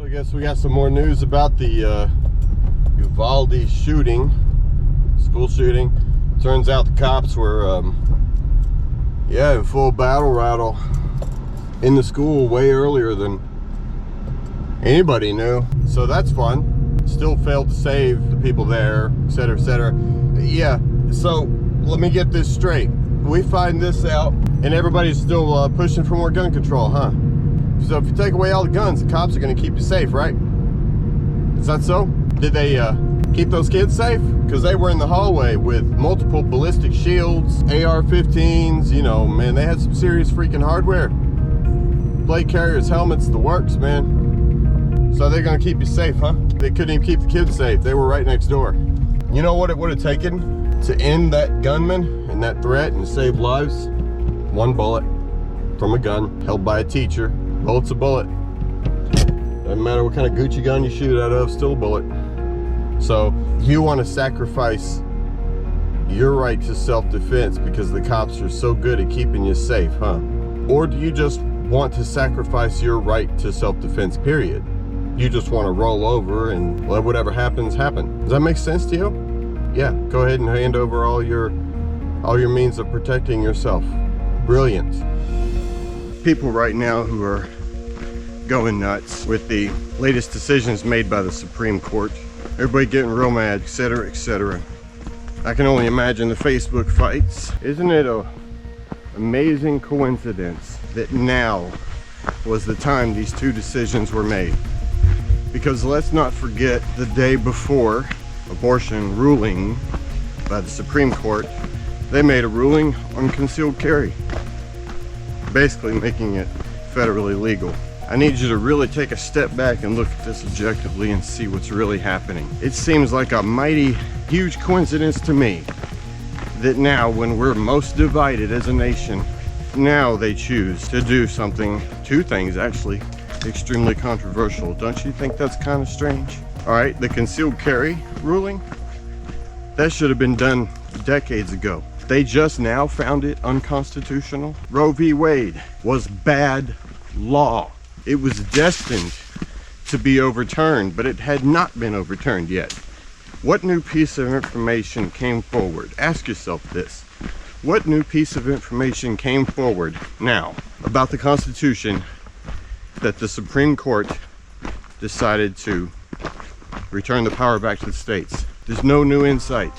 So I guess we got some more news about the Uvalde shooting, school shooting. Turns out the cops were, in full battle rattle in the school way earlier than anybody knew. So that's fun. Still failed to save the people there, etc., etc. Yeah, so let me get this straight. We find this out and everybody's still pushing for more gun control, huh? So if you take away all the guns, the cops are going to keep you safe, right? Is that so? Did they keep those kids safe? Because they were in the hallway with multiple ballistic shields, AR-15s, you know, man, they had some serious freaking hardware. Blade carriers, helmets, the works, man. So they're going to keep you safe, huh? They couldn't even keep the kids safe. They were right next door. You know what it would have taken to end that gunman and that threat and save lives? One bullet from a gun held by a teacher. Bullet's a bullet. Doesn't matter what kind of Gucci gun you shoot out of, still a bullet. So you want to sacrifice your right to self-defense because the cops are so good at keeping you safe, huh? Or do you just want to sacrifice your right to self-defense, period? You just want to roll over and let whatever happens happen. Does that make sense to you? Yeah, go ahead and hand over all your means of protecting yourself. Brilliant. People right now who are going nuts with the latest decisions made by the Supreme Court. Everybody getting real mad, etc., etc. I can only imagine the Facebook fights. Isn't it an amazing coincidence that now was the time these two decisions were made? Because let's not forget the day before abortion ruling by the Supreme Court, they made a ruling on concealed carry, basically making it federally legal. I need you to really take a step back and look at this objectively and see what's really happening. It seems like a mighty huge coincidence to me that now, when we're most divided as a nation, now they choose to do something, two things actually, extremely controversial. Don't you think that's kind of strange? All right, the concealed carry ruling, that should have been done decades ago. They just now found it unconstitutional. Roe v. Wade was bad law. It was destined to be overturned, but it had not been overturned yet. What new piece of information came forward? Ask yourself this. What new piece of information came forward now about the Constitution that the Supreme Court decided to return the power back to the states? There's no new insight.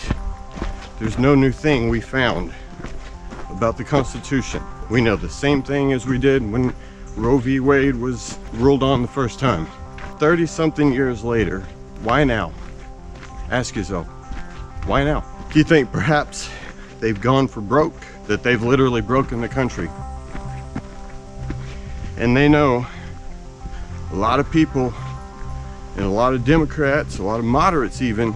There's no new thing we found about the Constitution. We know the same thing as we did when Roe v. Wade was ruled on the first time. 30-something years later, why now? Ask yourself, why now? Do you think perhaps they've gone for broke? That they've literally broken the country? And they know a lot of people and a lot of Democrats, a lot of moderates even,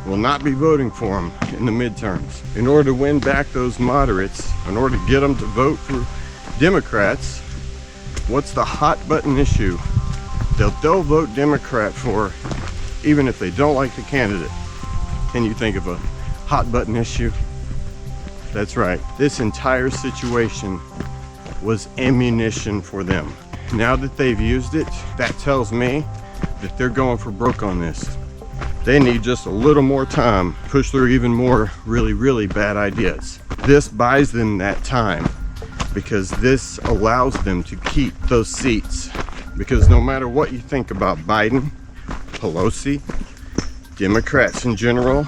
will not be voting for them in the midterms. In order to win back those moderates, in order to get them to vote for Democrats, what's the hot button issue that they'll vote Democrat for even if they don't like the candidate? Can you think of a hot button issue? That's right. This entire situation was ammunition for them. Now that they've used it, that tells me that they're going for broke on this. They need just a little more time to push through even more really bad ideas. This buys them that time because this allows them to keep those seats. Because no matter what you think about Biden, Pelosi, Democrats in general,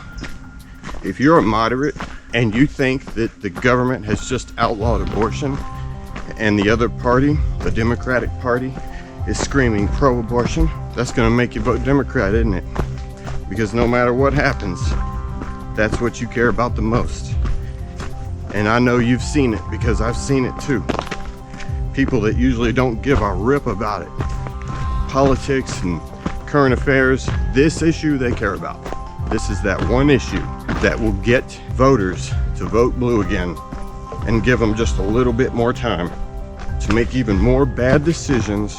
if you're a moderate and you think that the government has just outlawed abortion and the other party, the Democratic Party, is screaming pro-abortion, that's going to make you vote Democrat, isn't it? Because no matter what happens, that's what you care about the most. And I know you've seen it because I've seen it too. People that usually don't give a rip about it. Politics and current affairs, this issue they care about. This is that one issue that will get voters to vote blue again and give them just a little bit more time to make even more bad decisions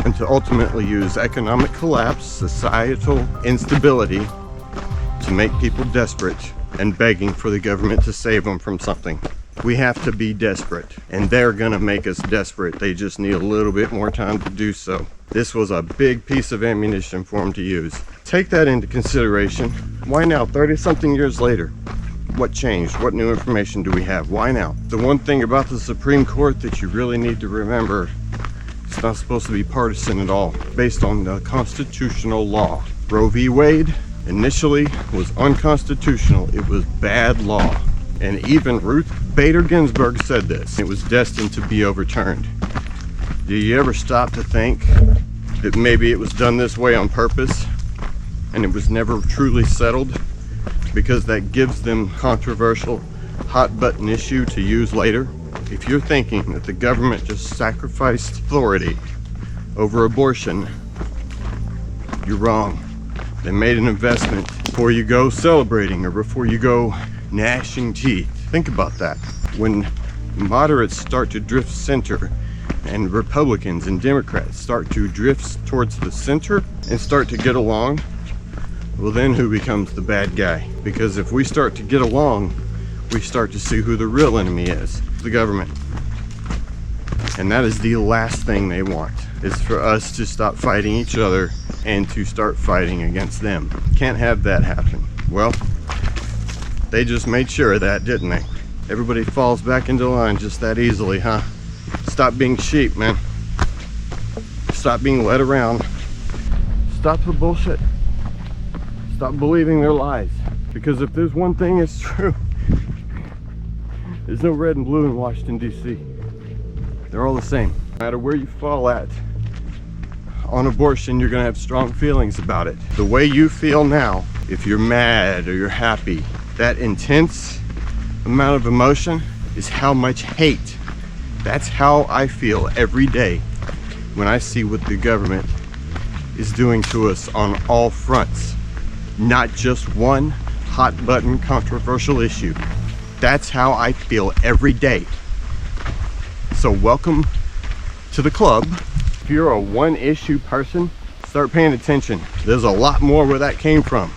and to ultimately use economic collapse, societal instability to make people desperate and begging for the government to save them from something. We have to be desperate, and they're gonna make us desperate. They just need a little bit more time to do so. This was a big piece of ammunition for them to use. Take that into consideration. Why now, 30-something years later? What changed? What new information do we have? Why now? The one thing about the Supreme Court that you really need to remember, it's not supposed to be partisan at all, based on the constitutional law. Roe v. Wade initially was unconstitutional. It was bad law. And even Ruth Bader Ginsburg said this. It was destined to be overturned. Do you ever stop to think that maybe it was done this way on purpose and it was never truly settled? Because that gives them controversial, hot button issue to use later. If you're thinking that the government just sacrificed authority over abortion, you're wrong. They made an investment before you go celebrating or before you go gnashing teeth. Think about that. When moderates start to drift center and Republicans and Democrats start to drift towards the center and start to get along, well, then who becomes the bad guy? Because if we start to get along, we start to see who the real enemy is, the government. And that is the last thing they want, is for us to stop fighting each other and to start fighting against them. Can't have that happen. Well, they just made sure of that, didn't they? Everybody falls back into line just that easily, huh? Stop being sheep, man. Stop being led around. Stop the bullshit. Stop believing their lies. Because if there's one thing that's true, there's no red and blue in Washington, D.C. They're all the same. No matter where you fall at on abortion, you're gonna have strong feelings about it. The way you feel now, if you're mad or you're happy, that intense amount of emotion is how much hate. That's how I feel every day when I see what the government is doing to us on all fronts. Not just one hot button controversial issue. That's how I feel every day. So welcome to the club. If you're a one issue person, start paying attention. There's a lot more where that came from.